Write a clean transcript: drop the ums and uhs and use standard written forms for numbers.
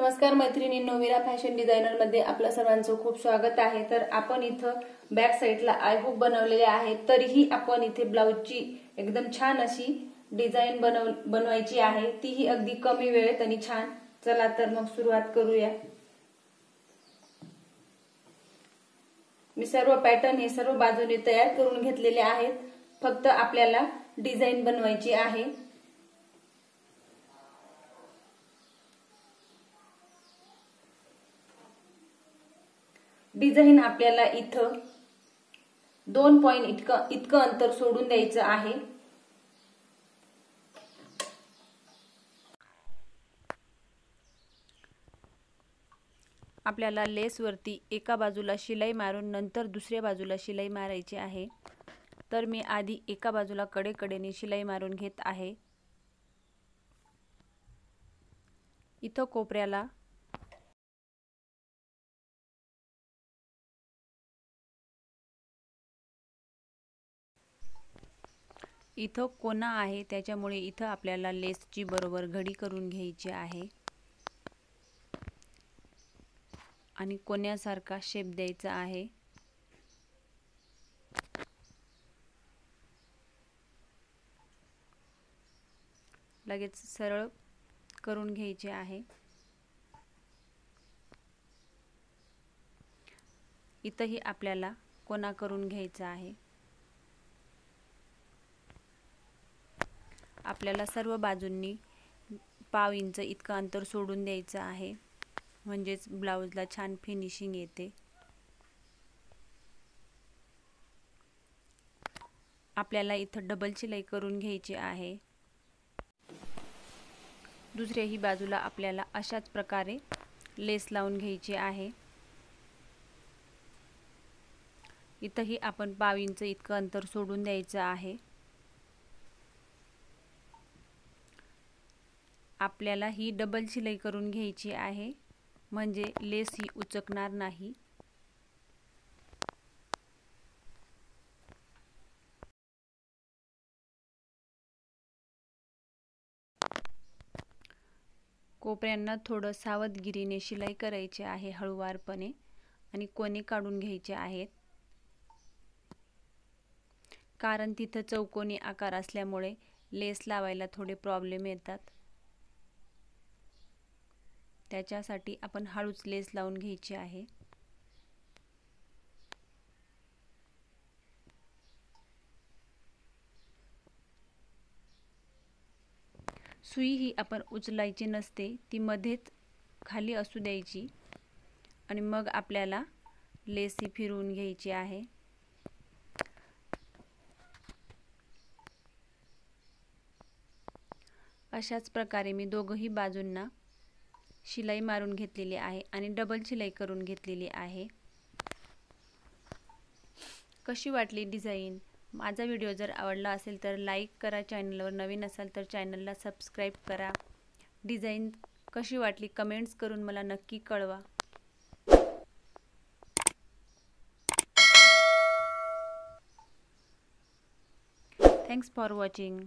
नमस्कार मैत्रिणींनो, Mira fashion designer मध्ये आपल्या सर्वांचं खूप स्वागत आहे। तर आपण इथं बॅक साइडला आय हुक बनवलेले आहे। तरीही आपण इथे ब्लाउजची एकदम छान अशी डिझाइन बनवायची आहे, तीही अगदी कमी वेळेत आणि छान। चला तर मग सुरुवात करूया। मी सर्व पॅटर्न हे सर्व बाजूने तयार करून घेतलेले आहेत, फक्त आपल्याला डिझाइन बनवायची आहे। डिझाइन आपल्याला इथं 2 पॉइंट इतकं अंतर सोडून द्यायचं आहे। आपल्याला लेस वरती एका बाजूला शिलाई मारून नंतर दुसऱ्या बाजूला शिलाई मारायची आहे। तर मी आधी एका बाजूला कडेकडेने शिलाई मारून घेत आहे। इथं कोपऱ्याला इथं कोना आहे, त्याच्यामुळे इथं आपल्याला लेसची बरोबर घडी करून घ्यायची आहे आणि कोण्यासारखा शेप द्यायचा आहे। लगेच सरळ करून घ्यायचे आहे। इथंही आपल्याला कोना करून घ्यायचा आहे। आपल्याला सर्व बाजूंनी पाव इंच इतकं अंतर सोडून द्यायचं आहे, म्हणजेच ब्लाउजला छान फिनिशिंग येते। आपल्याला इथं डबल शिलाई करून घ्यायची आहे। दुसऱ्याही बाजूला आपल्याला अशाच प्रकारे लेस लावून घ्यायची आहे। इथंही आपण पाव इंच इतकं अंतर सोडून द्यायचं आहे। आपल्याला ही डबल शिलाई करून घ्यायची आहे, म्हणजे लेस ही उचकणार नाही। कोपऱ्यांना थोडं सावधगिरीने शिलाई करायची आहे, हळूवारपणे, आणि कोने काढून घ्यायचे आहेत, कारण तिथं चौकोनी आकार असल्यामुळे लेस लावायला थोडे प्रॉब्लेम येतात। त्याच्यासाठी आपण हळूच लेस लावून घ्यायची आहे। सुई ही आपण उचलायची नसते, ती मध्येच खाली असू द्यायची आणि मग आपल्याला लेस ही फिरवून घ्यायची आहे। अशाच प्रकारे मी दोघही बाजूंना शिलाई मारून घेतलेली आहे आणि डबल शिलाई करून घेतलेली आहे। कशी वाटली डिझाइन? माझा व्हिडिओ जर आवडला असेल तर लाईक करा, चॅनलवर नवीन असाल तर चॅनलला सबस्क्राईब करा। डिझाइन कशी वाटली कमेंट्स करून मला नक्की कळवा। Thanks for watching.